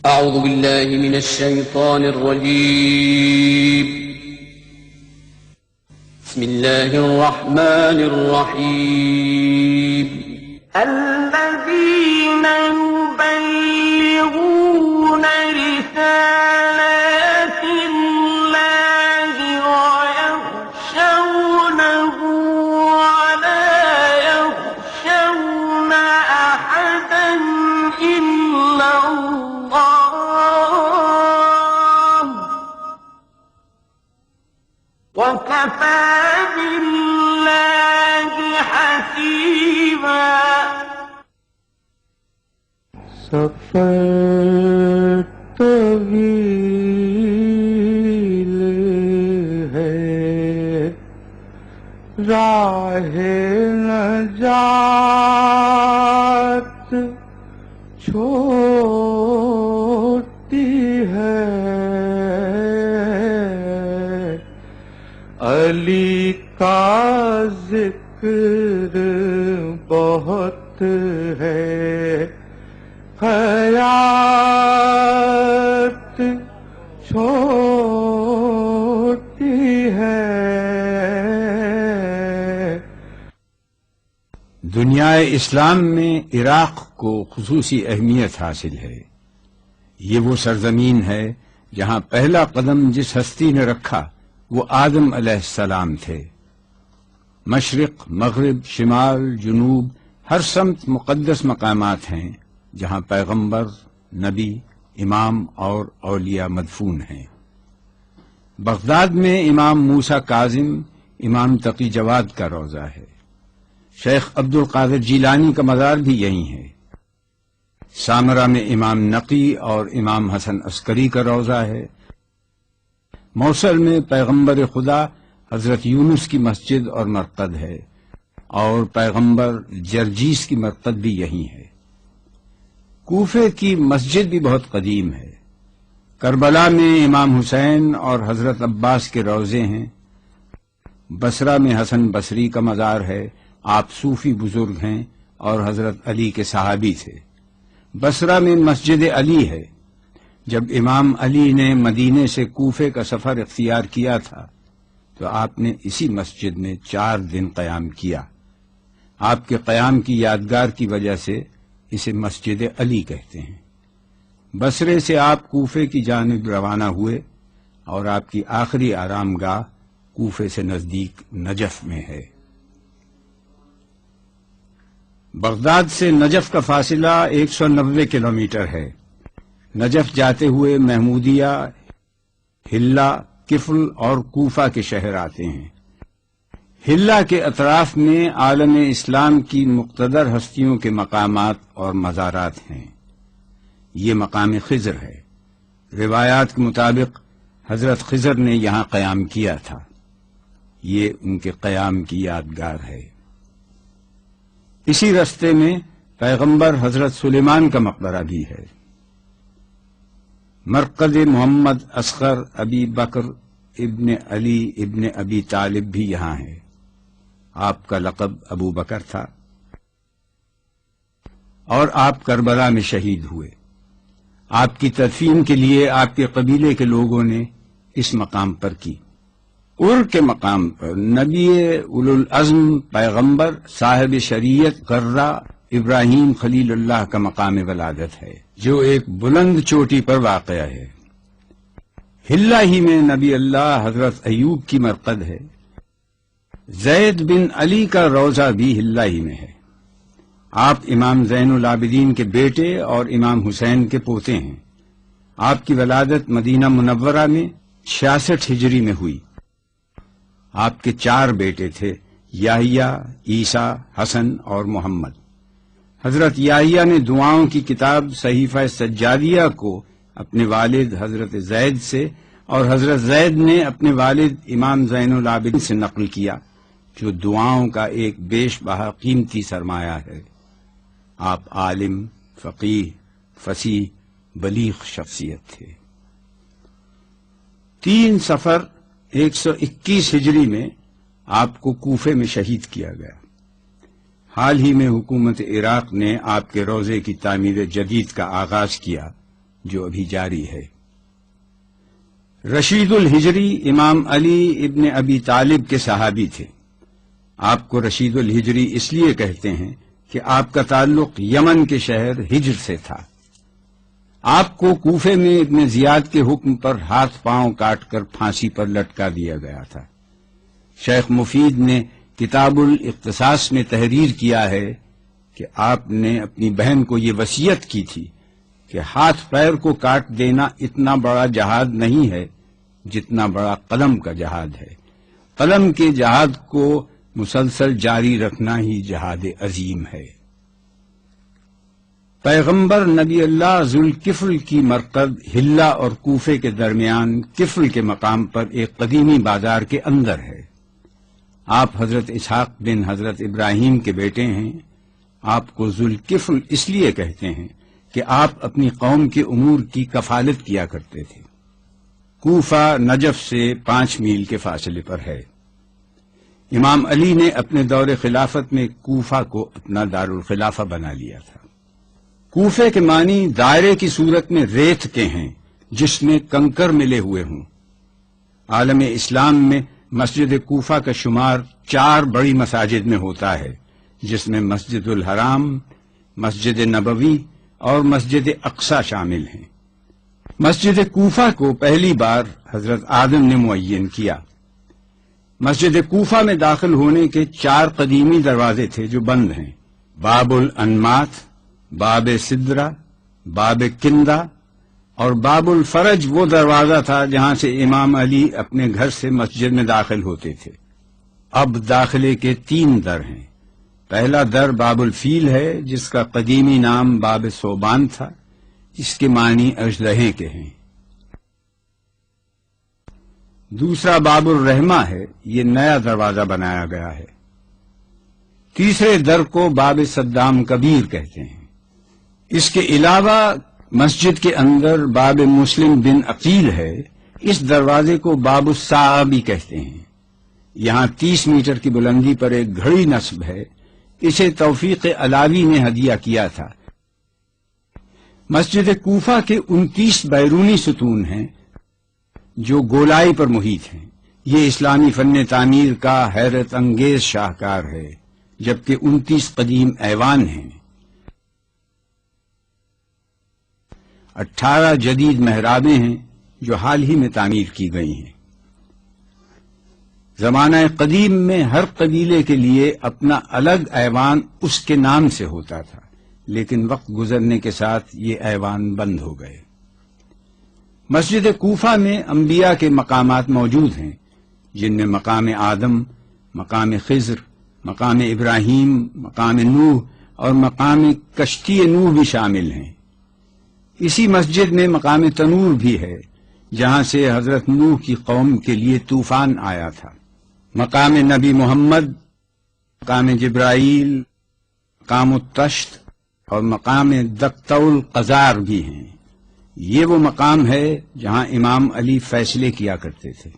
أعوذ بالله من الشيطان الرجيم. بسم الله الرحمن الرحيم. الذين يبلغون رسالات الله ويخشونه ولا يخشون أحدا إلا الله وكفى بالله حسيبا. سفر طویل ہے راہ نجات چھوٹی ہے علی کا ذکر بہت ہے حیات چھوٹی ہے. دنیا اسلام میں عراق کو خصوصی اہمیت حاصل ہے. یہ وہ سرزمین ہے جہاں پہلا قدم جس ہستی نے رکھا وہ آدم علیہ السلام تھے. مشرق، مغرب، شمال، جنوب ہر سمت مقدس مقامات ہیں جہاں پیغمبر، نبی، امام اور اولیاء مدفون ہیں. بغداد میں امام موسیٰ کاظم، امام تقی جواد کا روضہ ہے. شیخ عبد القادر جیلانی کا مزار بھی یہیں ہے. سامرہ میں امام نقی اور امام حسن عسکری کا روضہ ہے. موصل میں پیغمبر خدا حضرت یونس کی مسجد اور مرقد ہے اور پیغمبر جرجیس کی مرقد بھی یہیں ہے. کوفے کی مسجد بھی بہت قدیم ہے. کربلا میں امام حسین اور حضرت عباس کے روضے ہیں. بصرہ میں حسن بصری کا مزار ہے. آپ صوفی بزرگ ہیں اور حضرت علی کے صحابی تھے. بصرہ میں مسجد علی ہے. جب امام علی نے مدینے سے کوفے کا سفر اختیار کیا تھا تو آپ نے اسی مسجد میں 4 دن قیام کیا. آپ کے قیام کی یادگار کی وجہ سے اسے مسجد علی کہتے ہیں. بصرے سے آپ کوفے کی جانب روانہ ہوئے اور آپ کی آخری آرام گاہ کوفے سے نزدیک نجف میں ہے. بغداد سے نجف کا فاصلہ 190 کلومیٹر ہے. نجف جاتے ہوئے محمودیہ، حلہ، کفل اور کوفہ کے شہر آتے ہیں. حلہ کے اطراف میں عالم اسلام کی مقتدر ہستیوں کے مقامات اور مزارات ہیں. یہ مقام خضر ہے. روایات کے مطابق حضرت خضر نے یہاں قیام کیا تھا. یہ ان کے قیام کی یادگار ہے. اسی رستے میں پیغمبر حضرت سلیمان کا مقبرہ بھی ہے. مرقد محمد اصغر ابی بکر ابن علی ابن ابی طالب بھی یہاں ہے. آپ کا لقب ابو بکر تھا اور آپ کربلا میں شہید ہوئے. آپ کی تدفین کے لیے آپ کے قبیلے کے لوگوں نے اس مقام پر کی. ار کے مقام پر نبی اولو العزم پیغمبر صاحب شریعت غرہ ابراہیم خلیل اللہ کا مقام ولادت ہے جو ایک بلند چوٹی پر واقع ہے. حلہ ہی میں نبی اللہ حضرت ایوب کی مرقد ہے. زید بن علی کا روضہ بھی حلہ ہی میں ہے. آپ امام زین العابدین کے بیٹے اور امام حسین کے پوتے ہیں. آپ کی ولادت مدینہ منورہ میں 66 ہجری میں ہوئی. آپ کے 4 بیٹے تھے، یحییٰ، عیسیٰ، حسن اور محمد. حضرت یحییٰ نے دعاؤں کی کتاب صحیفہ سجادیہ کو اپنے والد حضرت زید سے اور حضرت زید نے اپنے والد امام زین العابدین سے نقل کیا جو دعاؤں کا ایک بیش بہا قیمتی سرمایہ ہے. آپ عالم، فقیہ، فصیح، بلیغ شخصیت تھے. 3 صفر 121 ہجری میں آپ کو کوفے میں شہید کیا گیا. حال ہی میں حکومت عراق نے آپ کے روضے کی تعمیر جدید کا آغاز کیا جو ابھی جاری ہے۔ رشید الہجری امام علی ابن ابی طالب کے صحابی تھے۔ آپ کو رشید الہجری اس لیے کہتے ہیں کہ آپ کا تعلق یمن کے شہر ہجر سے تھا۔ آپ کو کوفے میں ابن زیاد کے حکم پر ہاتھ پاؤں کاٹ کر پھانسی پر لٹکا دیا گیا تھا۔ شیخ مفید نے کتاب الاختصاص میں تحریر کیا ہے کہ آپ نے اپنی بہن کو یہ وصیت کی تھی کہ ہاتھ پیر کو کاٹ دینا اتنا بڑا جہاد نہیں ہے جتنا بڑا قلم کا جہاد ہے۔ قلم کے جہاد کو مسلسل جاری رکھنا ہی جہاد عظیم ہے۔ پیغمبر نبی اللہ ذوالکفل کی مرقد ہلہ اور کوفے کے درمیان کفل کے مقام پر ایک قدیمی بازار کے اندر ہے۔ آپ حضرت اسحاق بن حضرت ابراہیم کے بیٹے ہیں۔ آپ کو ذوالکفل اس لیے کہتے ہیں کہ آپ اپنی قوم کے امور کی کفالت کیا کرتے تھے۔ کوفہ نجف سے 5 میل کے فاصلے پر ہے۔ امام علی نے اپنے دور خلافت میں کوفہ کو اپنا دارالخلافہ بنا لیا تھا۔ کوفے کے معنی دائرے کی صورت میں ریت کے ہیں جس میں کنکر ملے ہوئے ہوں۔ عالم اسلام میں مسجد کوفہ کا شمار 4 بڑی مساجد میں ہوتا ہے، جس میں مسجد الحرام، مسجد نبوی اور مسجد اقصی شامل ہیں۔ مسجد کوفہ کو پہلی بار حضرت آدم نے معین کیا۔ مسجد کوفہ میں داخل ہونے کے 4 قدیمی دروازے تھے جو بند ہیں: باب الانمات، باب سدرہ، باب کندہ اور باب الفرج وہ دروازہ تھا جہاں سے امام علی اپنے گھر سے مسجد میں داخل ہوتے تھے۔ اب داخلے کے 3 در ہیں۔ پہلا در باب الفیل ہے جس کا قدیمی نام باب صوبان تھا، اس کے معنی اژدہے کے ہیں۔ دوسرا باب الرحمہ ہے، یہ نیا دروازہ بنایا گیا ہے۔ تیسرے در کو باب صدام کبیر کہتے ہیں۔ اس کے علاوہ مسجد کے اندر باب مسلم بن عقیل ہے، اس دروازے کو باب الساعہ بھی کہتے ہیں۔ یہاں 30 میٹر کی بلندی پر ایک گھڑی نصب ہے، اسے توفیق علاوی نے ہدیہ کیا تھا۔ مسجد کوفہ کے 29 بیرونی ستون ہیں جو گولائی پر محیط ہیں۔ یہ اسلامی فن تعمیر کا حیرت انگیز شاہکار ہے، جبکہ 29 قدیم ایوان ہیں۔ 18 جدید محرابیں ہیں جو حال ہی میں تعمیر کی گئی ہیں۔ زمانہ قدیم میں ہر قبیلے کے لیے اپنا الگ ایوان اس کے نام سے ہوتا تھا، لیکن وقت گزرنے کے ساتھ یہ ایوان بند ہو گئے۔ مسجد کوفہ میں انبیاء کے مقامات موجود ہیں، جن میں مقام آدم، مقام خضر، مقام ابراہیم، مقام نوح اور مقام کشتی نوح بھی شامل ہیں۔ اسی مسجد میں مقام تنور بھی ہے، جہاں سے حضرت نوح کی قوم کے لیے طوفان آیا تھا۔ مقام نبی محمد، مقام جبرائیل، مقام التشت اور مقام دقت القزار بھی ہیں۔ یہ وہ مقام ہے جہاں امام علی فیصلے کیا کرتے تھے۔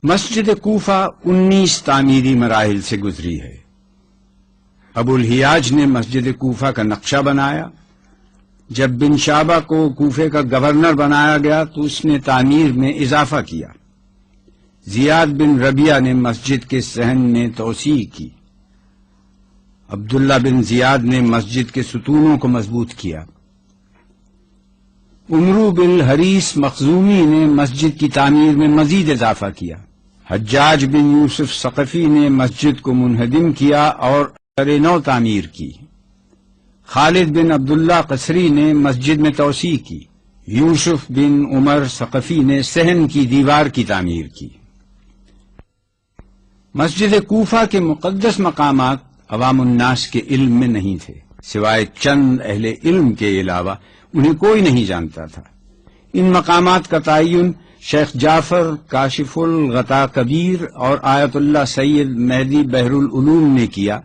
مسجد کوفہ 19 تعمیری مراحل سے گزری ہے۔ ابو الحیاج نے مسجد کوفہ کا نقشہ بنایا۔ جب بن شعبہ کو کوفے کا گورنر بنایا گیا تو اس نے تعمیر میں اضافہ کیا۔ زیاد بن ربیعہ نے مسجد کے صحن میں توسیع کی۔ عبداللہ بن زیاد نے مسجد کے ستونوں کو مضبوط کیا۔ عمرو بن حریث مخزومی نے مسجد کی تعمیر میں مزید اضافہ کیا۔ حجاج بن یوسف ثقفی نے مسجد کو منہدم کیا اور نو تعمیر کی۔ خالد بن عبداللہ قصری نے مسجد میں توسیع کی۔ یوسف بن عمر ثقفی نے صحن کی دیوار کی تعمیر کی۔ مسجد کوفہ کے مقدس مقامات عوام الناس کے علم میں نہیں تھے، سوائے چند اہل علم کے علاوہ انہیں کوئی نہیں جانتا تھا۔ ان مقامات کا تعین شیخ جعفر کاشف الغطا کبیر اور آیت اللہ سید مہدی بحر العلوم نے کیا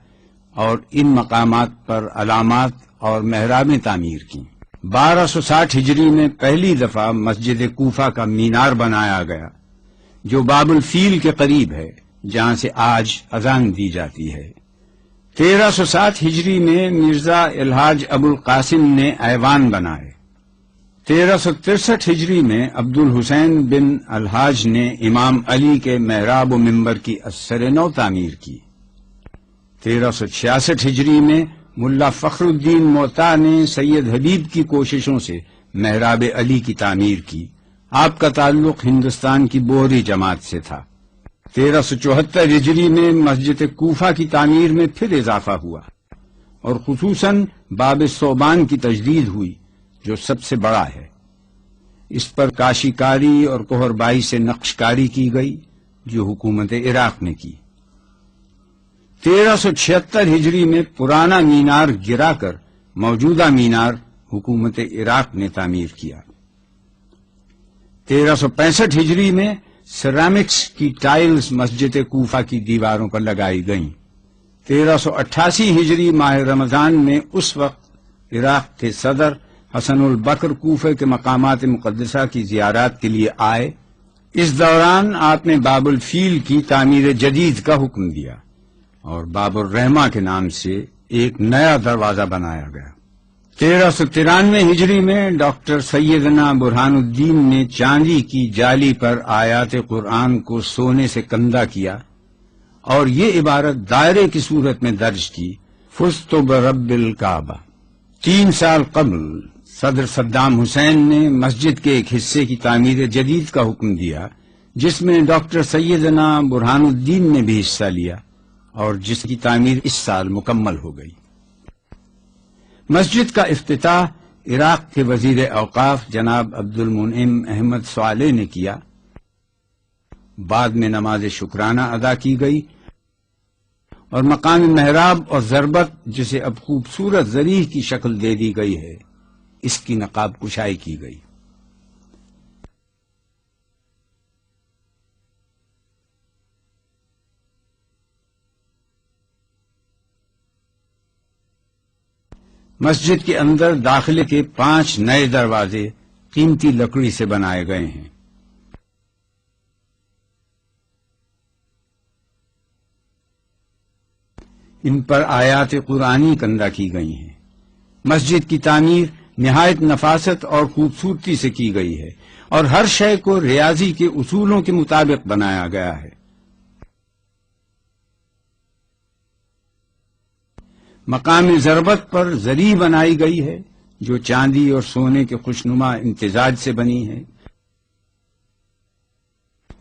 اور ان مقامات پر علامات اور محرابیں تعمیر کی۔ 1260 ہجری میں پہلی دفعہ مسجد کوفہ کا مینار بنایا گیا جو باب الفیل کے قریب ہے، جہاں سے آج اذان دی جاتی ہے۔ 1307 ہجری میں مرزا الحاج ابو القاسم نے ایوان بنائے۔ 1363 ہجری میں عبد الحسین بن الحاج نے امام علی کے محراب و منبر کی اثر نو تعمیر کی۔ 1366 ہجری میں ملا فخر الدین موتا نے سید حبیب کی کوششوں سے محراب علی کی تعمیر کی۔ آپ کا تعلق ہندوستان کی بوہری جماعت سے تھا۔ 1374 ہجری میں مسجد کوفہ کی تعمیر میں پھر اضافہ ہوا اور خصوصاً باب ثوبان کی تجدید ہوئی جو سب سے بڑا ہے۔ اس پر کاشی کاری اور کوہر بائی سے نقش کاری کی گئی جو حکومت عراق نے کی۔ 1376 ہجری میں پرانا مینار گرا کر موجودہ مینار حکومت عراق نے تعمیر کیا۔ 1365 ہجری میں سیرامکس کی ٹائلز مسجد کوفہ کی دیواروں پر لگائی گئیں۔ 1388 ہجری ماہ رمضان میں اس وقت عراق کے صدر حسن البکر کوفہ کے مقامات مقدسہ کی زیارات کے لیے آئے۔ اس دوران آپ نے باب الفیل کی تعمیر جدید کا حکم دیا اور باب الرحمہ کے نام سے ایک نیا دروازہ بنایا گیا۔ 1393 ہجری میں ڈاکٹر سیدنا برہان الدین نے چاندی کی جالی پر آیات قرآن کو سونے سے کندہ کیا اور یہ عبارت دائرے کی صورت میں درج کی، فزت برب الکعبہ۔ 3 سال قبل صدر صدام حسین نے مسجد کے ایک حصے کی تعمیر جدید کا حکم دیا جس میں ڈاکٹر سیدنا برہان الدین نے بھی حصہ لیا اور جس کی تعمیر اس سال مکمل ہو گئی۔ مسجد کا افتتاح عراق کے وزیر اوقاف جناب عبد المنعم احمد صالح نے کیا۔ بعد میں نماز شکرانہ ادا کی گئی اور مقام محراب اور ضربت جسے اب خوبصورت ذریح کی شکل دے دی گئی ہے اس کی نقاب کشائی کی گئی۔ مسجد کے اندر داخلے کے 5 نئے دروازے قیمتی لکڑی سے بنائے گئے ہیں۔ ان پر آیات قرآنی کندہ کی گئی ہیں۔ مسجد کی تعمیر نہایت نفاست اور خوبصورتی سے کی گئی ہے اور ہر شے کو ریاضی کے اصولوں کے مطابق بنایا گیا ہے۔ مقام ضربت پر زری بنائی گئی ہے جو چاندی اور سونے کے خوشنما امتزاج سے بنی ہے۔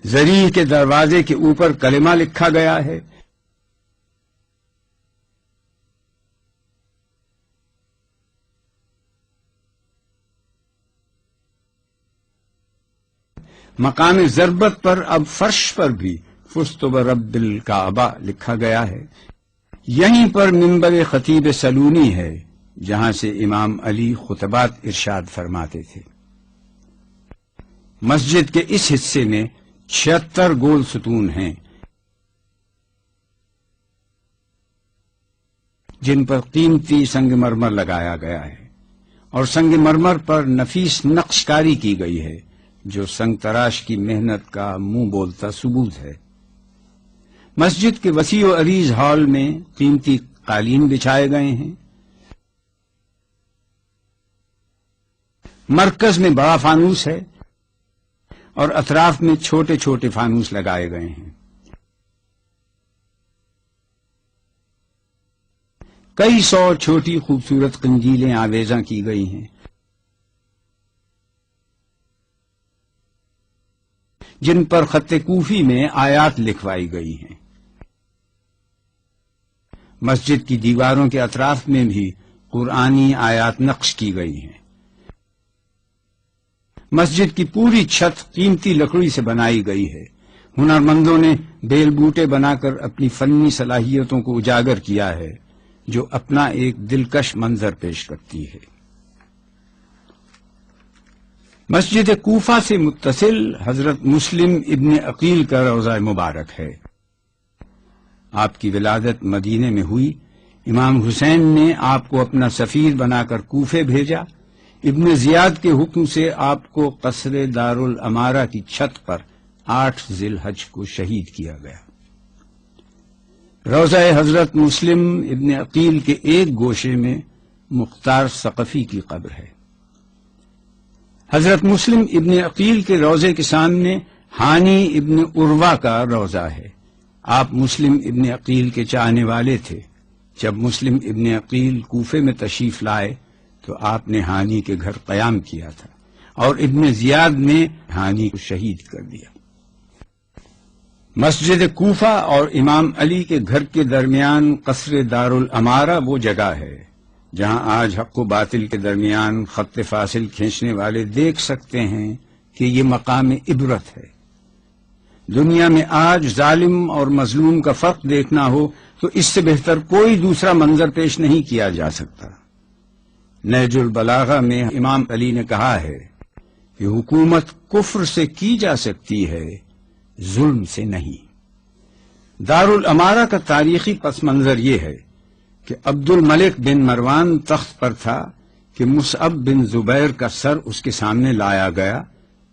زری کے دروازے کے اوپر کلمہ لکھا گیا ہے۔ مقام ضربت پر اب فرش پر بھی فزت برب الکعبہ لکھا گیا ہے۔ یہیں پر منبر خطیب سلونی ہے جہاں سے امام علی خطبات ارشاد فرماتے تھے۔ مسجد کے اس حصے میں 76 گول ستون ہیں جن پر قیمتی سنگ مرمر لگایا گیا ہے اور سنگ مرمر پر نفیس نقش کاری کی گئی ہے جو سنگ تراش کی محنت کا منہ بولتا ثبوت ہے۔ مسجد کے وسیع و عریض ہال میں قیمتی قالین بچھائے گئے ہیں۔ مرکز میں بڑا فانوس ہے اور اطراف میں چھوٹے چھوٹے فانوس لگائے گئے ہیں۔ کئی 100 چھوٹی خوبصورت قندیلیں آویزاں کی گئی ہیں جن پر خط کوفی میں آیات لکھوائی گئی ہیں۔ مسجد کی دیواروں کے اطراف میں بھی قرآنی آیات نقش کی گئی ہیں۔ مسجد کی پوری چھت قیمتی لکڑی سے بنائی گئی ہے۔ ہنرمندوں نے بیل بوٹے بنا کر اپنی فنی صلاحیتوں کو اجاگر کیا ہے جو اپنا ایک دلکش منظر پیش کرتی ہے۔ مسجد کوفہ سے متصل حضرت مسلم ابن عقیل کا روضہ مبارک ہے۔ آپ کی ولادت مدینے میں ہوئی۔ امام حسین نے آپ کو اپنا سفیر بنا کر کوفے بھیجا۔ ابن زیاد کے حکم سے آپ کو قصر دارالامارہ کی چھت پر 8 ذی الحج کو شہید کیا گیا۔ روضہ حضرت مسلم ابن عقیل کے ایک گوشے میں مختار ثقفی کی قبر ہے۔ حضرت مسلم ابن عقیل کے روضے کے سامنے ہانی ابن عروہ کا روضہ ہے۔ آپ مسلم ابن عقیل کے چاہنے والے تھے۔ جب مسلم ابن عقیل کوفے میں تشریف لائے تو آپ نے ہانی کے گھر قیام کیا تھا، اور ابن زیاد نے ہانی کو شہید کر دیا۔ مسجد کوفہ اور امام علی کے گھر کے درمیان قصر دارالامارہ وہ جگہ ہے جہاں آج حق و باطل کے درمیان خط فاصل کھینچنے والے دیکھ سکتے ہیں کہ یہ مقام عبرت ہے۔ دنیا میں آج ظالم اور مظلوم کا فرق دیکھنا ہو تو اس سے بہتر کوئی دوسرا منظر پیش نہیں کیا جا سکتا۔ نہج البلاغہ میں امام علی نے کہا ہے کہ حکومت کفر سے کی جا سکتی ہے، ظلم سے نہیں۔ دارالامارہ کا تاریخی پس منظر یہ ہے کہ عبد الملک بن مروان تخت پر تھا کہ مصعب بن زبیر کا سر اس کے سامنے لایا گیا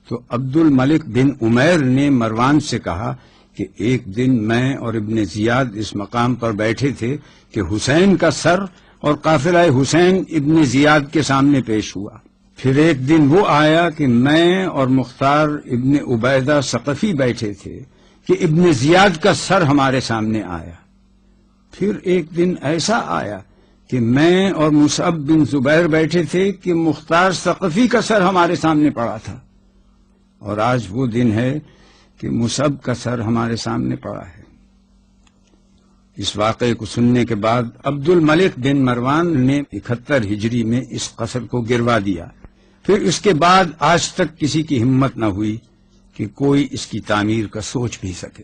تو عبد الملک بن عمیر نے مروان سے کہا کہ ایک دن میں اور ابن زیاد اس مقام پر بیٹھے تھے کہ حسین کا سر اور قافلہ حسین ابن زیاد کے سامنے پیش ہوا۔ پھر ایک دن وہ آیا کہ میں اور مختار ابن عبیدہ ثقفی بیٹھے تھے کہ ابن زیاد کا سر ہمارے سامنے آیا۔ پھر ایک دن ایسا آیا کہ میں اور مصعب بن زبیر بیٹھے تھے کہ مختار ثقفی کا سر ہمارے سامنے پڑا تھا، اور آج وہ دن ہے کہ مصعب کا سر ہمارے سامنے پڑا ہے۔ اس واقعے کو سننے کے بعد عبد الملک بن مروان نے 71 ہجری میں اس قصر کو گروا دیا۔ پھر اس کے بعد آج تک کسی کی ہمت نہ ہوئی کہ کوئی اس کی تعمیر کا سوچ بھی سکے۔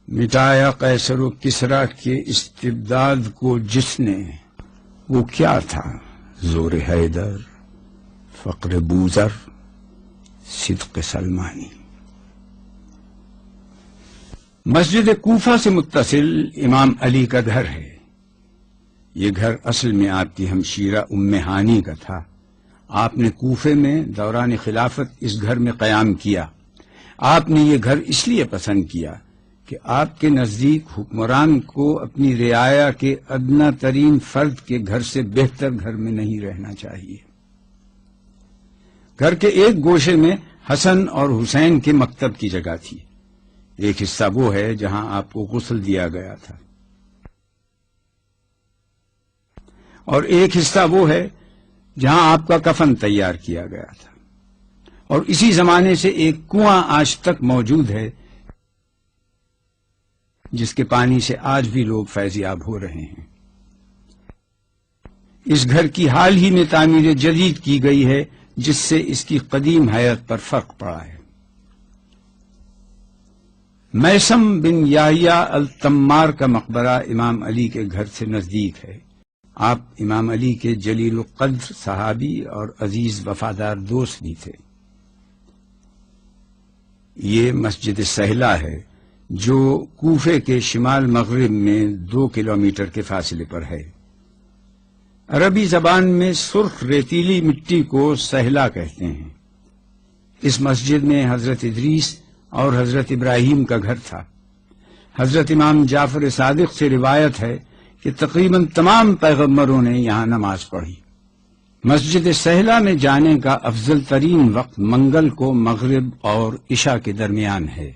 مٹایا قیصر و کسریٰ کے استبداد کو جس نے، وہ کیا تھا؟ زور حیدر، فقر بوذر، صدق سلمانی۔ مسجد کوفہ سے متصل امام علی کا گھر ہے۔ یہ گھر اصل میں آپ کی ہمشیرہ ام ہانی کا تھا۔ آپ نے کوفے میں دوران خلافت اس گھر میں قیام کیا۔ آپ نے یہ گھر اس لیے پسند کیا کہ آپ کے نزدیک حکمران کو اپنی رعایا کے ادنا ترین فرد کے گھر سے بہتر گھر میں نہیں رہنا چاہیے۔ گھر کے ایک گوشے میں حسن اور حسین کے مکتب کی جگہ تھی۔ ایک حصہ وہ ہے جہاں آپ کو غسل دیا گیا تھا، اور ایک حصہ وہ ہے جہاں آپ کا کفن تیار کیا گیا تھا، اور اسی زمانے سے ایک کنواں آج تک موجود ہے جس کے پانی سے آج بھی لوگ فیضیاب ہو رہے ہیں۔ اس گھر کی حال ہی میں تعمیر جدید کی گئی ہے جس سے اس کی قدیم حیت پر فرق پڑا ہے۔ میثم بن یحییٰ التمار کا مقبرہ امام علی کے گھر سے نزدیک ہے۔ آپ امام علی کے جلیل القدر صحابی اور عزیز وفادار دوست بھی تھے۔ یہ مسجد سہلہ ہے جو کوفے کے شمال مغرب میں 2 کلومیٹر کے فاصلے پر ہے۔ عربی زبان میں سرخ ریتیلی مٹی کو سہلہ کہتے ہیں۔ اس مسجد میں حضرت ادریس اور حضرت ابراہیم کا گھر تھا۔ حضرت امام جعفر صادق سے روایت ہے کہ تقریباً تمام پیغمبروں نے یہاں نماز پڑھی۔ مسجد سہلہ میں جانے کا افضل ترین وقت منگل کو مغرب اور عشاء کے درمیان ہے۔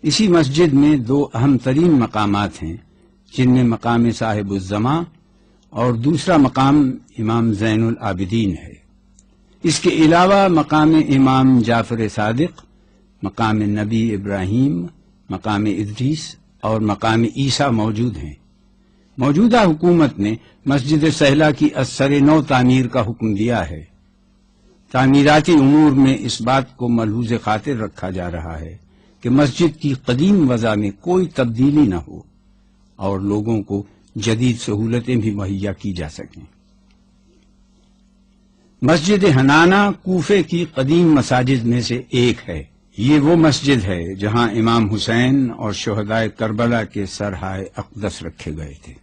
اسی مسجد میں 2 اہم ترین مقامات ہیں، جن میں مقام صاحب الزماں اور دوسرا مقام امام زین العابدین ہے۔ اس کے علاوہ مقام امام جعفر صادق، مقام نبی ابراہیم، مقام ادریس اور مقام عیسیٰ موجود ہیں۔ موجودہ حکومت نے مسجد سہلہ کی ازسر نو تعمیر کا حکم دیا ہے۔ تعمیراتی امور میں اس بات کو ملحوظ خاطر رکھا جا رہا ہے کہ مسجد کی قدیم وضع میں کوئی تبدیلی نہ ہو اور لوگوں کو جدید سہولتیں بھی مہیا کی جا سکیں۔ مسجد حنانہ کوفے کی قدیم مساجد میں سے ایک ہے۔ یہ وہ مسجد ہے جہاں امام حسین اور شہدائے کربلا کے سرہائے اقدس رکھے گئے تھے۔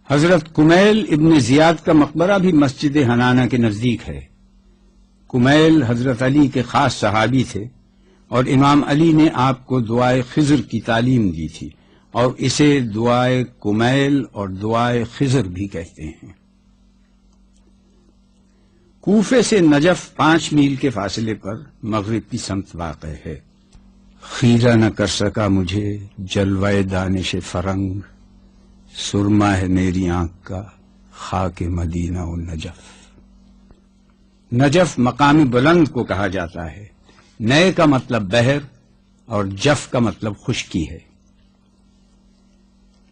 حضرت کمیل ابن زیاد کا مقبرہ بھی مسجد حنانہ کے نزدیک ہے۔ کمیل حضرت علی کے خاص صحابی تھے اور امام علی نے آپ کو دعائے خضر کی تعلیم دی تھی اور اسے دعائے کمیل اور دعائے خضر بھی کہتے ہیں۔ کوفے سے نجف 5 میل کے فاصلے پر مغرب کی سمت واقع ہے۔ خیرہ نہ کر سکا مجھے جلوہ دانش فرنگ، سرما ہے میری آنکھ کا خاک مدینہ و نجف۔ نجف مقام بلند کو کہا جاتا ہے۔ نئے کا مطلب بحر اور جف کا مطلب خشکی ہے۔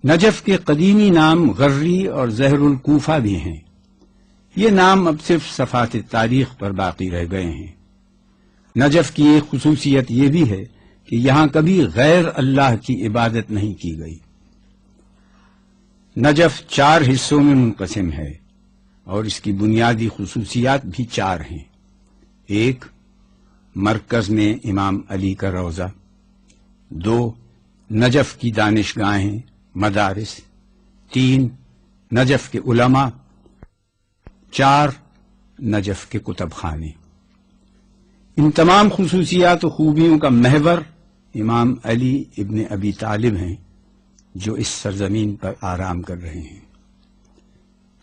نجف کے قدیمی نام غری اور زہر الکوفہ بھی ہیں۔ یہ نام اب صرف صفحات تاریخ پر باقی رہ گئے ہیں۔ نجف کی ایک خصوصیت یہ بھی ہے کہ یہاں کبھی غیر اللہ کی عبادت نہیں کی گئی۔ نجف 4 حصوں میں منقسم ہے اور اس کی بنیادی خصوصیات بھی 4 ہیں۔ 1، مرکز میں امام علی کا روضہ۔ 2، نجف کی دانشگاہیں مدارس۔ 3، نجف کے علماء۔ 4، نجف کے کتب خانے۔ ان تمام خصوصیات و خوبیوں کا محور امام علی ابن ابی طالب ہیں جو اس سرزمین پر آرام کر رہے ہیں۔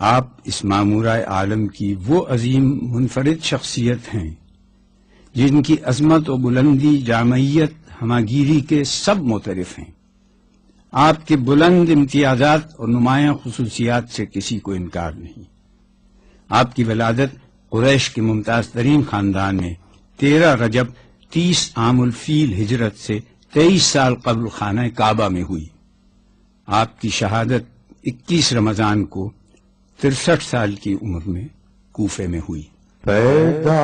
آپ اس معمورہ عالم کی وہ عظیم منفرد شخصیت ہیں جن کی عظمت و بلندی، جامعیت، ہماگیری کے سب معترف ہیں۔ آپ کے بلند امتیازات اور نمایاں خصوصیات سے کسی کو انکار نہیں۔ آپ کی ولادت قریش کے ممتاز ترین خاندان میں 13 رجب 30 عام الفیل ہجرت سے 23 سال قبل خانہ کعبہ میں ہوئی۔ آپ کی شہادت 21 رمضان کو 63 سال کی عمر میں کوفے میں ہوئی۔ پیدا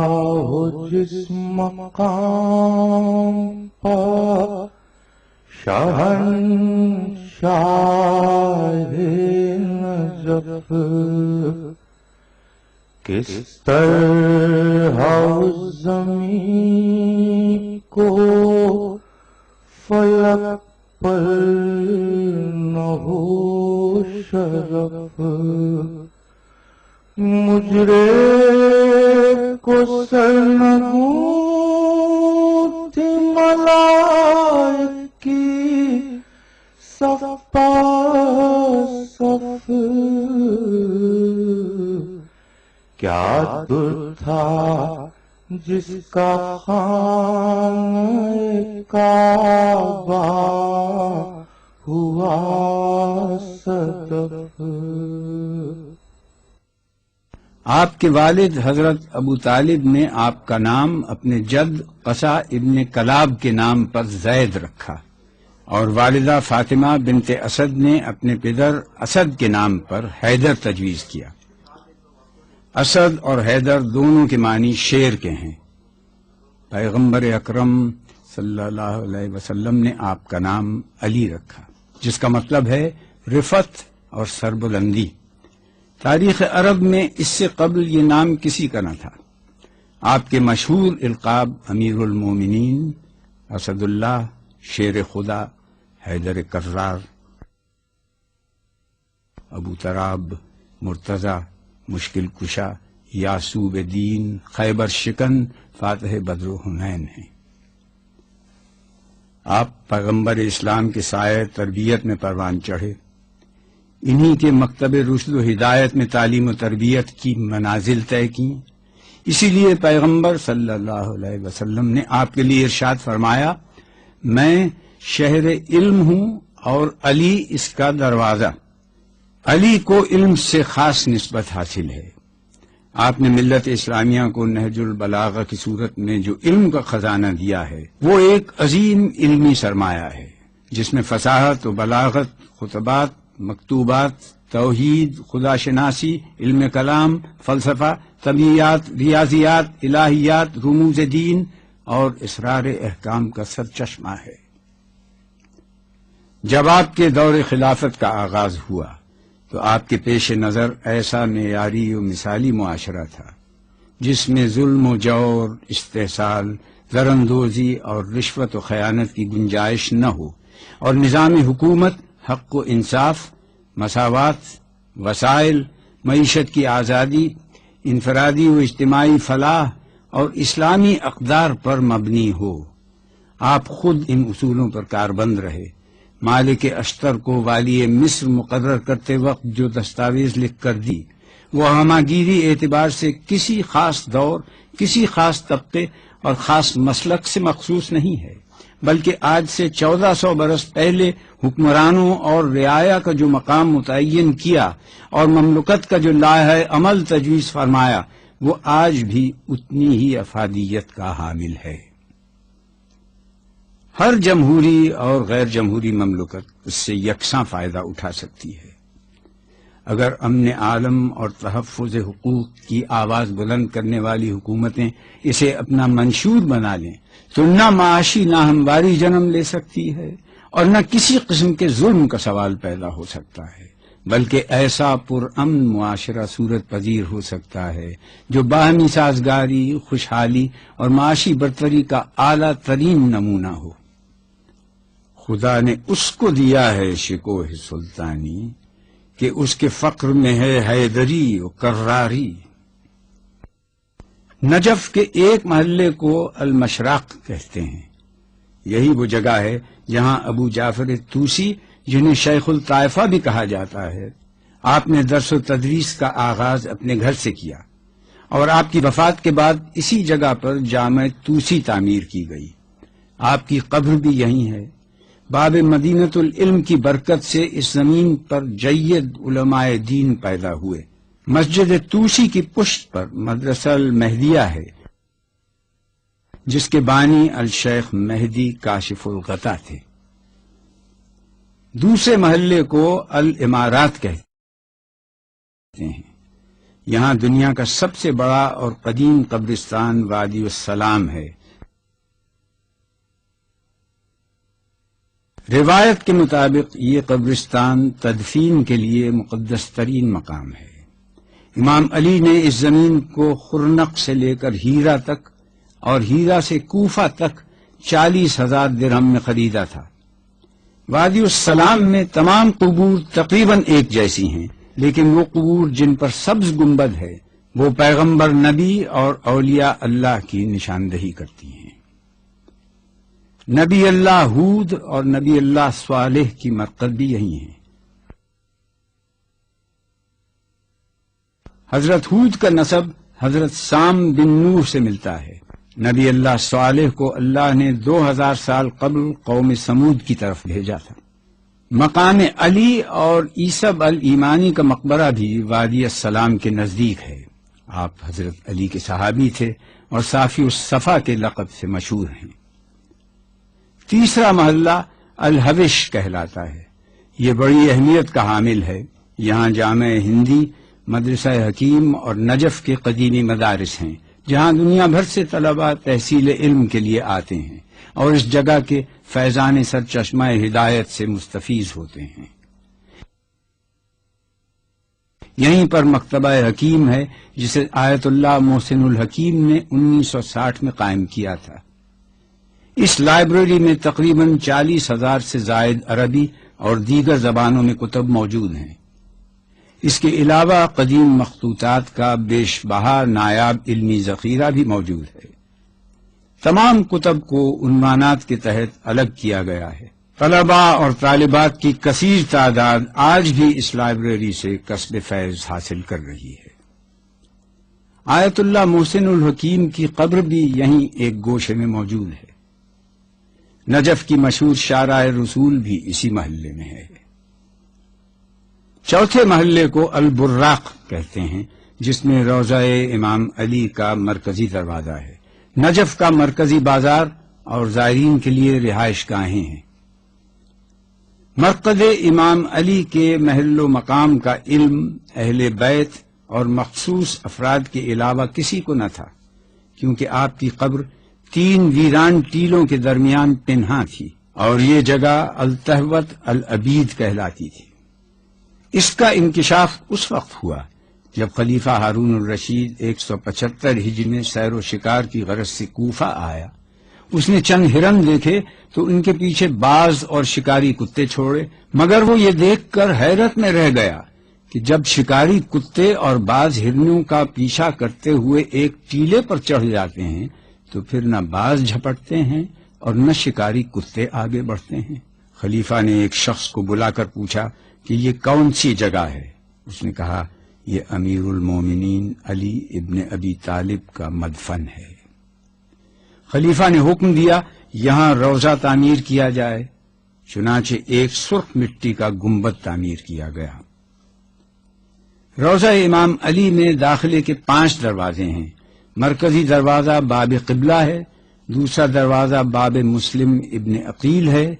ہو جس مقام پر شہنشاہ نجف، کس طرح اس زمین کو فلک پر نہ ہو شرف، مجرے کو سرنگوں تھی ملائک کی صف پا صف، کیا در تھا جس کا خانہ کعبہ ہوا صدف۔ آپ کے والد حضرت ابو طالب نے آپ کا نام اپنے جد قصہ ابن کلاب کے نام پر زید رکھا اور والدہ فاطمہ بنت اسد نے اپنے پدر اسد کے نام پر حیدر تجویز کیا۔ اسد اور حیدر دونوں کے معنی شیر کے ہیں۔ پیغمبر اکرم صلی اللہ علیہ وسلم نے آپ کا نام علی رکھا جس کا مطلب ہے رفعت اور سربلندی۔ تاریخ عرب میں اس سے قبل یہ نام کسی کا نہ تھا۔ آپ کے مشہور القاب امیر المومنین، اسد اللہ، شیر خدا، حیدر کرار، ابو تراب، مرتضی، مشکل کشا، یاسوب دین، خیبر شکن، فاتح بدر و حنین ہیں۔ آپ پیغمبر اسلام کے سائے تربیت میں پروان چڑھے، انہی کے مکتب رشد و ہدایت میں تعلیم و تربیت کی منازل طے کی۔ اسی لیے پیغمبر صلی اللہ علیہ وسلم نے آپ کے لیے ارشاد فرمایا، میں شہر علم ہوں اور علی اس کا دروازہ۔ علی کو علم سے خاص نسبت حاصل ہے۔ آپ نے ملت اسلامیہ کو نہج البلاغہ کی صورت میں جو علم کا خزانہ دیا ہے وہ ایک عظیم علمی سرمایہ ہے جس میں فصاحت و بلاغت، خطبات، مکتوبات، توحید، خدا شناسی، علم کلام، فلسفہ، طبیعیات، ریاضیات، الہیات، رموز دین اور اسرار احکام کا سرچشمہ ہے۔ جب آپ کے دور خلافت کا آغاز ہوا تو آپ کے پیش نظر ایسا معیاری و مثالی معاشرہ تھا جس میں ظلم و جور، استحصال، زراندوزی اور رشوت و خیانت کی گنجائش نہ ہو، اور نظام حکومت حق و انصاف، مساوات، وسائل، معیشت کی آزادی، انفرادی و اجتماعی فلاح اور اسلامی اقدار پر مبنی ہو۔ آپ خود ان اصولوں پر کاربند رہے۔ مالک اشتر کو والی مصر مقرر کرتے وقت جو دستاویز لکھ کر دی وہ ہماگیری اعتبار سے کسی خاص دور، کسی خاص طبقے اور خاص مسلک سے مخصوص نہیں ہے، بلکہ آج سے 1400 برس پہلے حکمرانوں اور رعایا کا جو مقام متعین کیا اور مملکت کا جو لائحہ عمل تجویز فرمایا وہ آج بھی اتنی ہی افادیت کا حامل ہے۔ ہر جمہوری اور غیر جمہوری مملکت اس سے یکساں فائدہ اٹھا سکتی ہے۔ اگر امن عالم اور تحفظ حقوق کی آواز بلند کرنے والی حکومتیں اسے اپنا منشور بنا لیں تو نہ معاشی ناہمواری جنم لے سکتی ہے اور نہ کسی قسم کے ظلم کا سوال پیدا ہو سکتا ہے، بلکہ ایسا پرامن معاشرہ صورت پذیر ہو سکتا ہے جو باہمی سازگاری، خوشحالی اور معاشی برتری کا اعلیٰ ترین نمونہ ہو۔ خدا نے اس کو دیا ہے شکوہ سلطانی کہ اس کے فقر میں ہے حیدری و کراری۔ نجف کے ایک محلے کو المشرق کہتے ہیں۔ یہی وہ جگہ ہے جہاں ابو جعفر طوسی، جنہیں شیخ الطائفہ بھی کہا جاتا ہے، آپ نے درس و تدریس کا آغاز اپنے گھر سے کیا اور آپ کی وفات کے بعد اسی جگہ پر جامع طوسی تعمیر کی گئی۔ آپ کی قبر بھی یہیں ہے۔ باب مدینۃ العلم کی برکت سے اس زمین پر جید علماء دین پیدا ہوئے۔ مسجد طوسی کی پشت پر مدرسہ المہدیہ ہے جس کے بانی الشیخ مہدی کاشف الغطا تھے۔ دوسرے محلے کو الامارات کہتے ہیں۔ یہاں دنیا کا سب سے بڑا اور قدیم قبرستان وادی السلام ہے۔ روایت کے مطابق یہ قبرستان تدفین کے لیے مقدس ترین مقام ہے۔ امام علی نے اس زمین کو خرنق سے لے کر ہیرا تک اور ہیرا سے کوفہ تک 40,000 درہم میں خریدا تھا۔ وادی السلام میں تمام قبور تقریباً ایک جیسی ہیں، لیکن وہ قبور جن پر سبز گنبد ہے وہ پیغمبر، نبی اور اولیاء اللہ کی نشاندہی کرتی ہیں۔ نبی اللہ ہود اور نبی اللہ صالح کی مرقد بھی یہی ہیں۔ حضرت ہود کا نسب حضرت سام بن نوح سے ملتا ہے۔ نبی اللہ صالح کو اللہ نے 2000 سال قبل قوم سمود کی طرف بھیجا تھا۔ مقام علی اور عیسب الایمانی کا مقبرہ بھی وادی السلام کے نزدیک ہے۔ آپ حضرت علی کے صحابی تھے اور صافی الصفا کے لقب سے مشہور ہیں۔ تیسرا محلہ الحبش کہلاتا ہے۔ یہ بڑی اہمیت کا حامل ہے۔ یہاں جامع ہندی، مدرسہ حکیم اور نجف کے قدیمی مدارس ہیں جہاں دنیا بھر سے طلباء تحصیل علم کے لیے آتے ہیں اور اس جگہ کے فیضان سرچشمہ ہدایت سے مستفیض ہوتے ہیں۔ یہیں پر مکتبہ حکیم ہے جسے آیت اللہ محسن الحکیم نے 1960 میں قائم کیا تھا۔ اس لائبریری میں تقریباً 40,000 سے زائد عربی اور دیگر زبانوں میں کتب موجود ہیں۔ اس کے علاوہ قدیم مخطوطات کا بیش بہا نایاب علمی ذخیرہ بھی موجود ہے۔ تمام کتب کو عنوانات کے تحت الگ کیا گیا ہے۔ طلباء اور طالبات کی کثیر تعداد آج بھی اس لائبریری سے کسب فیض حاصل کر رہی ہے۔ آیت اللہ محسن الحکیم کی قبر بھی یہیں ایک گوشے میں موجود ہے۔ نجف کی مشہور شارع رسول بھی اسی محلے میں ہے۔ چوتھے محلے کو البراق کہتے ہیں جس میں روضہ امام علی کا مرکزی دروازہ ہے۔ نجف کا مرکزی بازار اور زائرین کے لیے رہائش گاہیں ہیں۔ مرقد امام علی کے محل و مقام کا علم اہل بیت اور مخصوص افراد کے علاوہ کسی کو نہ تھا، کیونکہ آپ کی قبر 3 ویران ٹیلوں کے درمیان پنہاں تھی اور یہ جگہ التہوت العبید کہلاتی تھی۔ اس کا انکشاف اس وقت ہوا جب خلیفہ ہارون الرشید 175 ہجری میں سیر و شکار کی غرض سے کوفہ آیا۔ اس نے چند ہرن دیکھے تو ان کے پیچھے باز اور شکاری کتے چھوڑے، مگر وہ یہ دیکھ کر حیرت میں رہ گیا کہ جب شکاری کتے اور بعض ہرنوں کا پیچھا کرتے ہوئے ایک ٹیلے پر چڑھ جاتے ہیں تو پھر نہ باز جھپٹتے ہیں اور نہ شکاری کتے آگے بڑھتے ہیں۔ خلیفہ نے ایک شخص کو بلا کر پوچھا کہ یہ کون سی جگہ ہے؟ اس نے کہا یہ امیر المومنین علی ابن ابی طالب کا مدفن ہے۔ خلیفہ نے حکم دیا یہاں روضہ تعمیر کیا جائے، چنانچہ ایک سرخ مٹی کا گنبد تعمیر کیا گیا۔ روضہ امام علی میں داخلے کے 5 دروازے ہیں۔ مرکزی دروازہ باب قبلہ ہے، دوسرا دروازہ باب مسلم ابن عقیل ہے،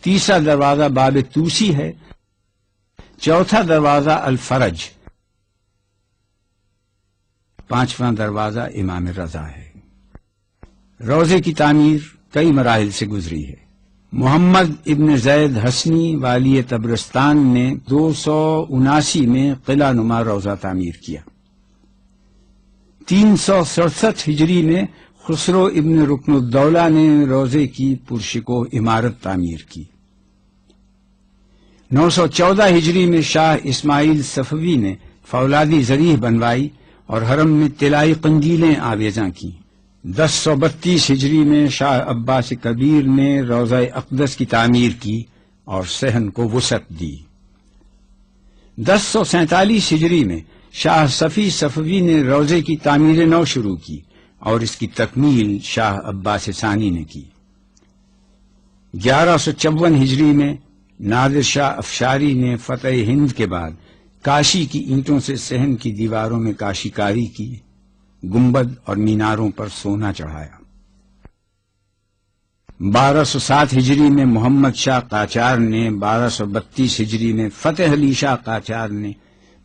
تیسرا دروازہ باب توسی ہے، چوتھا دروازہ الفرج، 5واں دروازہ امام رضا ہے۔ روضے کی تعمیر کئی مراحل سے گزری ہے۔ محمد ابن زید حسنی والی طبرستان نے 279 میں قلعہ نما روضہ تعمیر کیا۔ 367 ہجری میں خسرو ابن رکن الدولہ نے روضے کی پرشکوہ عمارت تعمیر کی۔ 914 ہجری میں شاہ اسماعیل صفوی نے فولادی ذریح بنوائی اور حرم میں طلائی قندیلیں آویزاں کی۔ 1032 ہجری میں شاہ عباس کبیر نے روضہ اقدس کی تعمیر کی اور صحن کو وسعت دی۔ 1047 ہجری میں شاہ صفی صفوی نے روضے کی تعمیر نو شروع کی اور اس کی تکمیل شاہ عباس ثانی نے کی۔ 1154 ہجری میں نادر شاہ افشاری نے فتح ہند کے بعد کاشی کی اینٹوں سے صحن کی دیواروں میں کاشی کاری کی، گنبد اور میناروں پر سونا چڑھایا۔ 1207 ہجری میں محمد شاہ قاچار نے، 1232 ہجری میں فتح علی شاہ قاچار نے،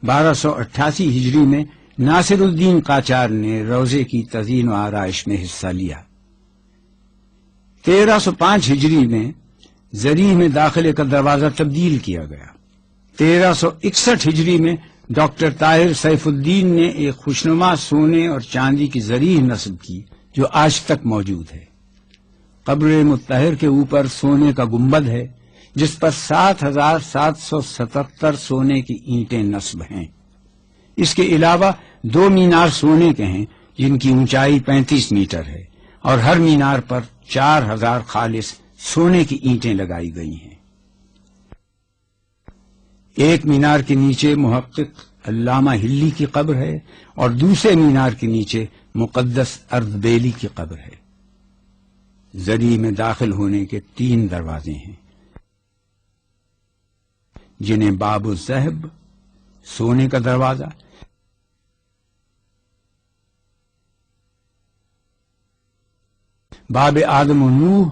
1288 ہجری میں ناصر الدین قاچار نے روضے کی تزئین و آرائش میں حصہ لیا۔ 1305 ہجری میں ذریح میں داخلے کا دروازہ تبدیل کیا گیا۔ 1361 ہجری میں ڈاکٹر طاہر سیف الدین نے ایک خوشنما سونے اور چاندی کی ذریح نصب کی جو آج تک موجود ہے۔ قبر مطہر کے اوپر سونے کا گنبد ہے جس پر 7777 سونے کی اینٹیں نصب ہیں۔ اس کے علاوہ 2 مینار سونے کے ہیں جن کی اونچائی 35 میٹر ہے اور ہر مینار پر 4000 خالص سونے کی اینٹیں لگائی گئی ہیں۔ ایک مینار کے نیچے محقق علامہ ہلی کی قبر ہے اور دوسرے مینار کے نیچے مقدس اردبیلی کی قبر ہے۔ ذریح میں داخل ہونے کے 3 دروازے ہیں جنہیں باب الذہب سونے کا دروازہ، باب آدم و نوح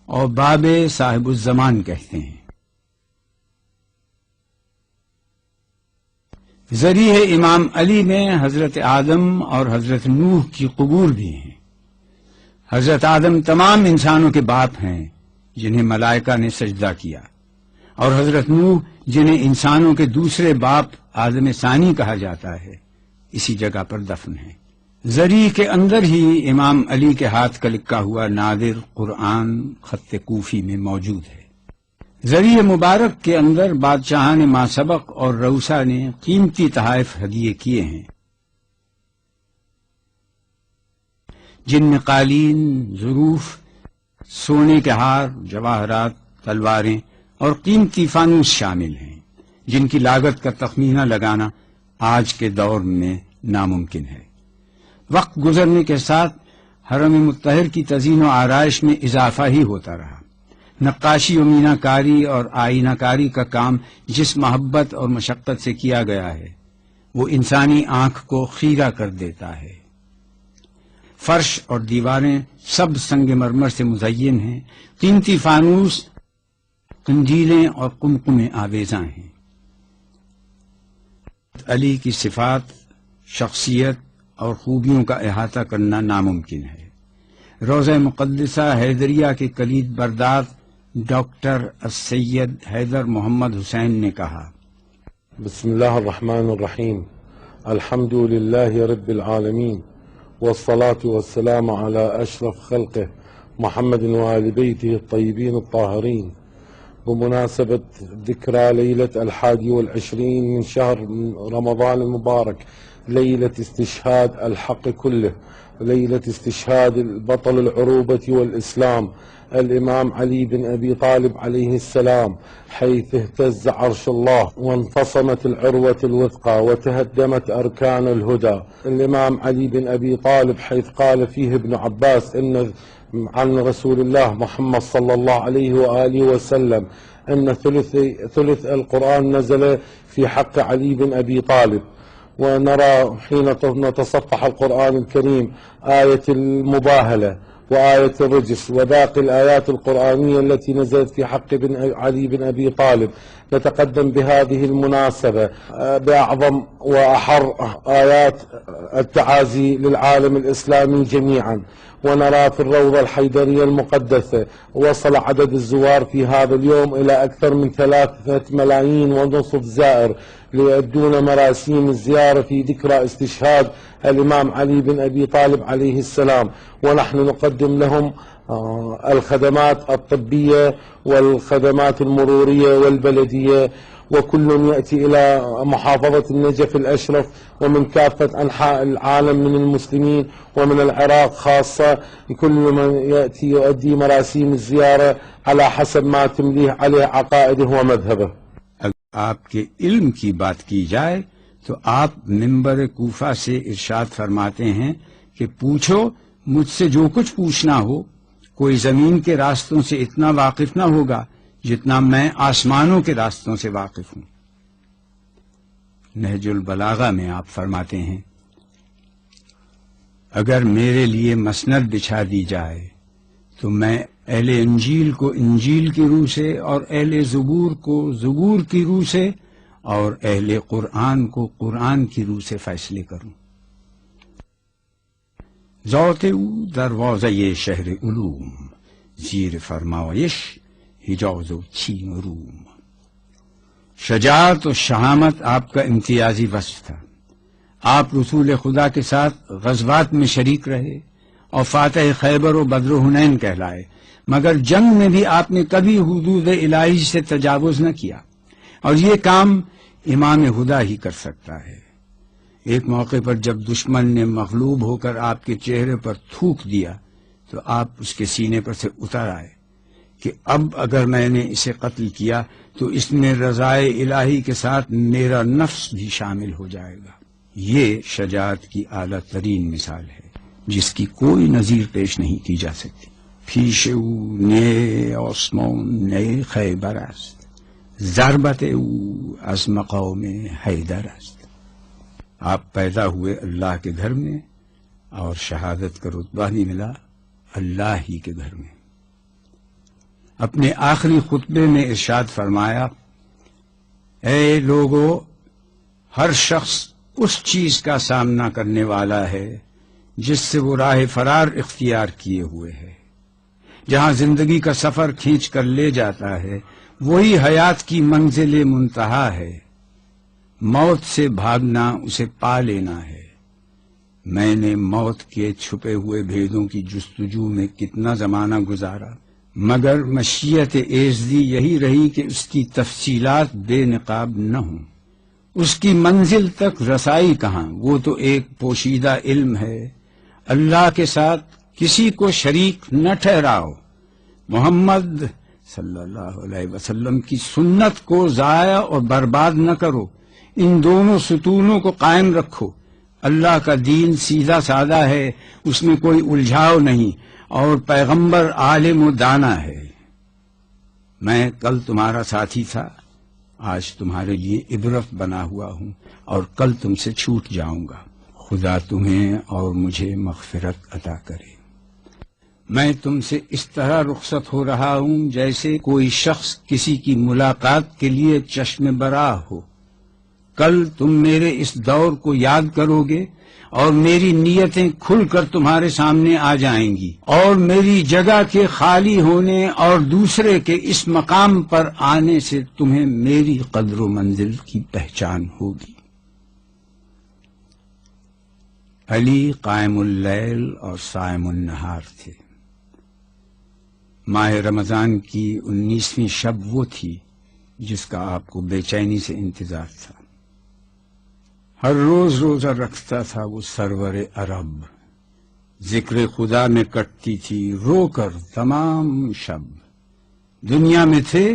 اور باب صاحب الزمان کہتے ہیں۔ ذریح امام علی میں حضرت آدم اور حضرت نوح کی قبور بھی ہیں۔ حضرت آدم تمام انسانوں کے باپ ہیں جنہیں ملائکہ نے سجدہ کیا، اور حضرت نوح جنہیں انسانوں کے دوسرے باپ آدم ثانی کہا جاتا ہے اسی جگہ پر دفن ہیں۔ ذریح کے اندر ہی امام علی کے ہاتھ کا لکھا ہوا نادر قرآن خط کوفی میں موجود ہے۔ ذریح مبارک کے اندر بادشاہان ماسبق اور روسا نے قیمتی تحائف ہدیے کیے ہیں جن میں قالین، ظروف، سونے کے ہار، جواہرات، تلواریں اور قیمتی فانوس شامل ہیں جن کی لاگت کا تخمینہ لگانا آج کے دور میں ناممکن ہے۔ وقت گزرنے کے ساتھ حرم مطہر کی تزئین و آرائش میں اضافہ ہی ہوتا رہا۔ نقاشی و مینہ کاری اور آئینہ کاری کا کام جس محبت اور مشقت سے کیا گیا ہے وہ انسانی آنکھ کو خیرہ کر دیتا ہے۔ فرش اور دیواریں سب سنگ مرمر سے مزین ہیں، قیمتی فانوس، قندیلیں اور قمقمیں آویزاں ہیں۔ علی کی صفات، شخصیت اور خوبیوں کا احاطہ کرنا ناممکن ہے۔ روضہ مقدسہ حیدریہ کے کلید بردار ڈاکٹر السید حیدر محمد حسین نے کہا: بسم اللہ الرحمن الرحیم، الحمد للہ رب العالمین، والصلاة والسلام على اشرف خلقه محمد وآل بیتہ الطیبین الطاہرین، بمناسبة ذكرى ليلة 21 من شهر رمضان المبارك، ليلة استشهاد الحق كله، ليلة استشهاد بطل العروبة والإسلام الإمام علي بن أبي طالب عليه السلام، حيث اهتز عرش الله وانفصمت العروة الوثقى وتهدمت أركان الهدى. الإمام علي بن أبي طالب حيث قال فيه ابن عباس إن عن رسول الله محمد صلى الله عليه وآله وسلم أن ثلث القرآن نزل في حق علي بن أبي طالب. ونرى حين نتصفح القرآن الكريم آية المباهلة وآية الرجس وباقي الآيات القرآنية التي نزلت في حق علي بن أبي طالب، نتقدم بهذه المناسبة بأعظم وأحر آيات التعازي للعالم الإسلامي جميعا. ونرى في الروضة الحيدرية المقدسة وصل عدد الزوار في هذا اليوم إلى أكثر من 3.5 ملايين زائر ليؤدون مراسيم الزيارة في ذكرى استشهاد الإمام علي بن أبي طالب عليه السلام. ونحن نقدم لهم الخدمات الطبية والخدمات المرورية والبلدية، وكل يأتي إلى محافظة النجف الأشرف ومن كافة أنحاء العالم من المسلمين ومن العراق خاصة، كل من يأتي يؤدي مراسيم الزيارة على حسب ما تمليه عليه عقائده ومذهبه. آپ کے علم کی بات کی جائے تو آپ منبر کوفہ سے ارشاد فرماتے ہیں کہ پوچھو مجھ سے جو کچھ پوچھنا ہو، کوئی زمین کے راستوں سے اتنا واقف نہ ہوگا جتنا میں آسمانوں کے راستوں سے واقف ہوں۔ نہج البلاغہ میں آپ فرماتے ہیں اگر میرے لیے مسند بچھا دی جائے تو میں اہل انجیل کو انجیل کی روح سے اور اہل زبور کو زبور کی روح سے اور اہل قرآن کو قرآن کی روح سے فیصلے کروں۔ ذات او دروازه شهر علوم، زیر فرمایش حجاز و چین و روم۔ شجاعت و شہامت آپ کا امتیازی وصف تھا۔ آپ رسول خدا کے ساتھ غزوات میں شریک رہے اور فاتح خیبر و بدر و حنین کہلائے، مگر جنگ میں بھی آپ نے کبھی حدود الہی سے تجاوز نہ کیا، اور یہ کام امام خدا ہی کر سکتا ہے۔ ایک موقع پر جب دشمن نے مغلوب ہو کر آپ کے چہرے پر تھوک دیا تو آپ اس کے سینے پر سے اتر آئے کہ اب اگر میں نے اسے قتل کیا تو اس میں رضائے الہی کے ساتھ میرا نفس بھی شامل ہو جائے گا۔ یہ شجاعت کی اعلیٰ ترین مثال ہے جس کی کوئی نظیر پیش نہیں کی جا سکتی۔ پیش او نی آسمان نی خیبر است، ضربت او از مقام حیدر است۔ آپ پیدا ہوئے اللہ کے گھر میں اور شہادت کا رتبہ بھی ملا اللہ ہی کے گھر میں۔ اپنے آخری خطبے میں ارشاد فرمایا، اے لوگو، ہر شخص اس چیز کا سامنا کرنے والا ہے جس سے وہ راہ فرار اختیار کیے ہوئے ہے۔ جہاں زندگی کا سفر کھینچ کر لے جاتا ہے وہی حیات کی منزل منتہا ہے۔ موت سے بھاگنا اسے پا لینا ہے۔ میں نے موت کے چھپے ہوئے بھیدوں کی جستجو میں کتنا زمانہ گزارا، مگر مشیت ایزدی یہی رہی کہ اس کی تفصیلات بے نقاب نہ ہوں۔ اس کی منزل تک رسائی کہاں، وہ تو ایک پوشیدہ علم ہے۔ اللہ کے ساتھ کسی کو شریک نہ ٹھہراؤ۔ محمد صلی اللہ علیہ وسلم کی سنت کو ضائع اور برباد نہ کرو، ان دونوں ستونوں کو قائم رکھو۔ اللہ کا دین سیدھا سادہ ہے، اس میں کوئی الجھاؤ نہیں، اور پیغمبر عالم و دانا ہے۔ میں کل تمہارا ساتھی تھا، آج تمہارے لیے عبرت بنا ہوا ہوں، اور کل تم سے چھوٹ جاؤں گا۔ خدا تمہیں اور مجھے مغفرت عطا کرے۔ میں تم سے اس طرح رخصت ہو رہا ہوں جیسے کوئی شخص کسی کی ملاقات کے لیے چشم براہ ہو۔ کل تم میرے اس دور کو یاد کرو گے اور میری نیتیں کھل کر تمہارے سامنے آ جائیں گی، اور میری جگہ کے خالی ہونے اور دوسرے کے اس مقام پر آنے سے تمہیں میری قدر و منزل کی پہچان ہوگی۔ علی قائم اللیل اور صائم النہار تھے۔ ماہ رمضان کی 19ویں شب وہ تھی جس کا آپ کو بے چینی سے انتظار تھا۔ ہر روز روزہ رکھتا تھا وہ سرور عرب، ذکر خدا میں کٹتی تھی رو کر تمام شب۔ دنیا میں تھے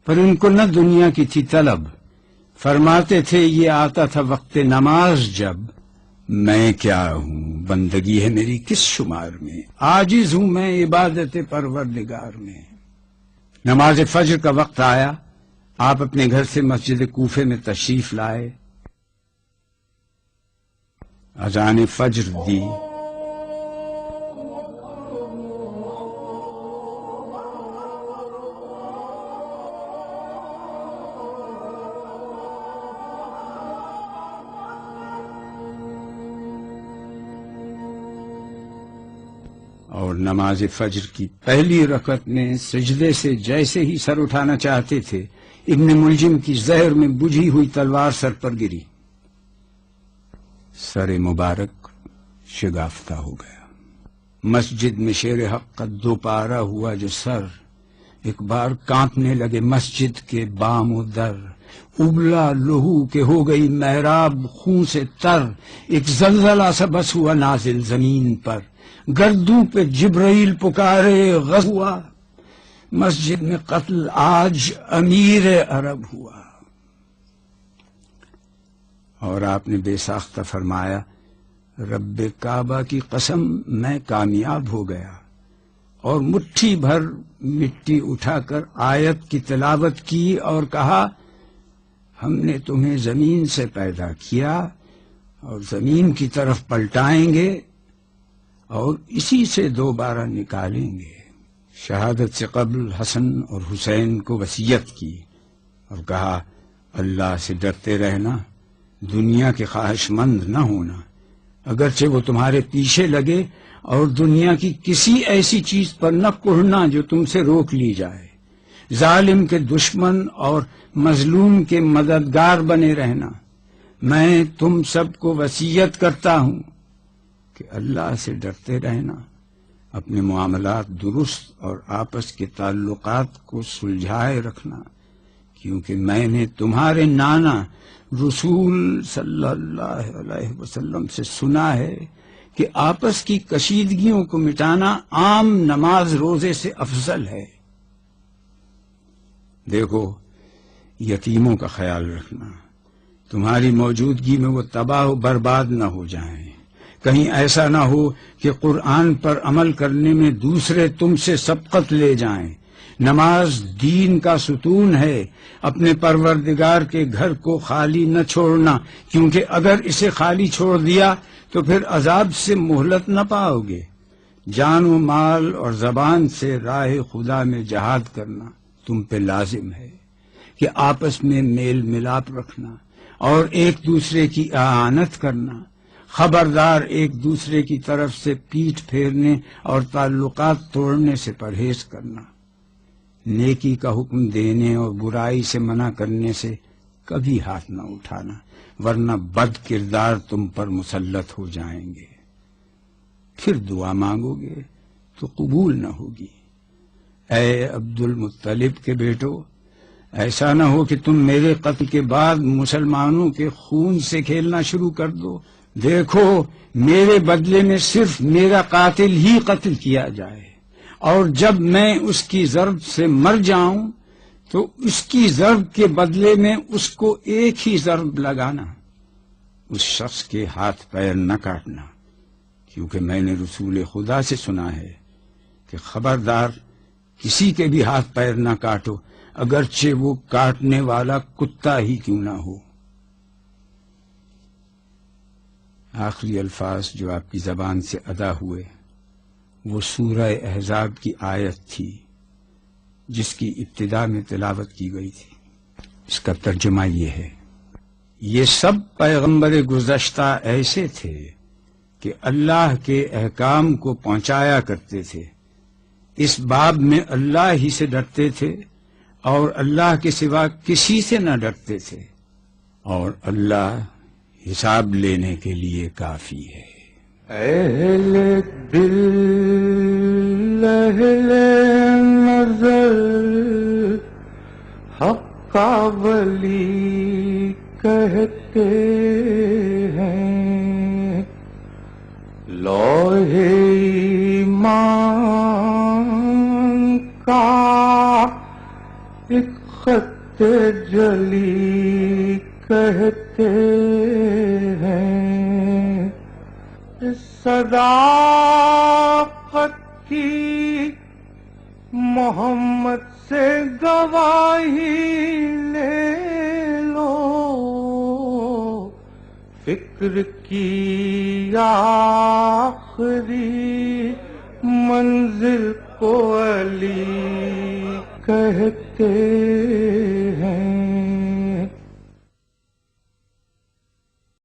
پر ان کو نہ دنیا کی تھی طلب، فرماتے تھے یہ آتا تھا وقت نماز جب، میں کیا ہوں بندگی ہے میری کس شمار میں، عاجز ہوں میں عبادت پروردگار میں۔ نماز فجر کا وقت آیا، آپ اپنے گھر سے مسجد کوفے میں تشریف لائے، اذان فجر دی، اور نماز فجر کی پہلی رکعت میں سجدے سے جیسے ہی سر اٹھانا چاہتے تھے، ابن ملجم کی زہر میں بجھی ہوئی تلوار سر پر گری، سر مبارک شگافتہ ہو گیا۔ مسجد میں شیر حق کا دوپارہ ہوا جو سر، ایک بار کانپنے لگے مسجد کے بام و در، ابلا لہو کے ہو گئی محراب خون سے تر، ایک زلزلہ سا بس ہوا نازل زمین پر، گردوں پہ جبرائیل پکارے غضب ہوا، مسجد میں قتل آج امیر عرب ہوا۔ اور آپ نے بے ساختہ فرمایا رب کعبہ کی قسم میں کامیاب ہو گیا، اور مٹھی بھر مٹی اٹھا کر آیت کی تلاوت کی اور کہا ہم نے تمہیں زمین سے پیدا کیا اور زمین کی طرف پلٹائیں گے اور اسی سے دوبارہ نکالیں گے۔ شہادت سے قبل حسن اور حسین کو وصیت کی اور کہا اللہ سے ڈرتے رہنا، دنیا کے خواہش مند نہ ہونا، اگرچہ وہ تمہارے پیچھے لگے، اور دنیا کی کسی ایسی چیز پر نہ کڑھنا جو تم سے روک لی جائے، ظالم کے دشمن اور مظلوم کے مددگار بنے رہنا۔ میں تم سب کو وصیت کرتا ہوں کہ اللہ سے ڈرتے رہنا، اپنے معاملات درست اور آپس کے تعلقات کو سلجھائے رکھنا، کیونکہ میں نے تمہارے نانا رسول صلی اللہ علیہ وسلم سے سنا ہے کہ آپس کی کشیدگیوں کو مٹانا عام نماز روزے سے افضل ہے۔ دیکھو یتیموں کا خیال رکھنا، تمہاری موجودگی میں وہ تباہ و برباد نہ ہو جائیں، کہیں ایسا نہ ہو کہ قرآن پر عمل کرنے میں دوسرے تم سے سبقت لے جائیں۔ نماز دین کا ستون ہے، اپنے پروردگار کے گھر کو خالی نہ چھوڑنا، کیونکہ اگر اسے خالی چھوڑ دیا تو پھر عذاب سے مہلت نہ پاؤ گے۔ جان و مال اور زبان سے راہ خدا میں جہاد کرنا تم پہ لازم ہے کہ آپس میں میل ملاپ رکھنا اور ایک دوسرے کی اعانت کرنا، خبردار ایک دوسرے کی طرف سے پیٹھ پھیرنے اور تعلقات توڑنے سے پرہیز کرنا، نیکی کا حکم دینے اور برائی سے منع کرنے سے کبھی ہاتھ نہ اٹھانا، ورنہ بد کردار تم پر مسلط ہو جائیں گے، پھر دعا مانگو گے تو قبول نہ ہوگی۔ اے عبد المطلب کے بیٹو، ایسا نہ ہو کہ تم میرے قتل کے بعد مسلمانوں کے خون سے کھیلنا شروع کر دو۔ دیکھو میرے بدلے میں صرف میرا قاتل ہی قتل کیا جائے، اور جب میں اس کی ضرب سے مر جاؤں تو اس کی ضرب کے بدلے میں اس کو ایک ہی ضرب لگانا، اس شخص کے ہاتھ پیر نہ کاٹنا، کیونکہ میں نے رسول خدا سے سنا ہے کہ خبردار کسی کے بھی ہاتھ پیر نہ کاٹو، اگرچہ وہ کاٹنے والا کتا ہی کیوں نہ ہو۔ آخری الفاظ جو آپ کی زبان سے ادا ہوئے وہ سورہ احزاب کی آیت تھی جس کی ابتدا میں تلاوت کی گئی تھی۔ اس کا ترجمہ یہ ہے، یہ سب پیغمبر گزشتہ ایسے تھے کہ اللہ کے احکام کو پہنچایا کرتے تھے، اس باب میں اللہ ہی سے ڈرتے تھے اور اللہ کے سوا کسی سے نہ ڈرتے تھے، اور اللہ حساب لینے کے لیے کافی ہے۔ اہل دل لہل نظر حقا ولی کہتے ہیں، لوح ایمان کا ایک خط جلی کہتے ہیں، اس صداقت کی محمد سے گواہی لے لو، فکر کی آخری منزل کو علی کہتے ہیں۔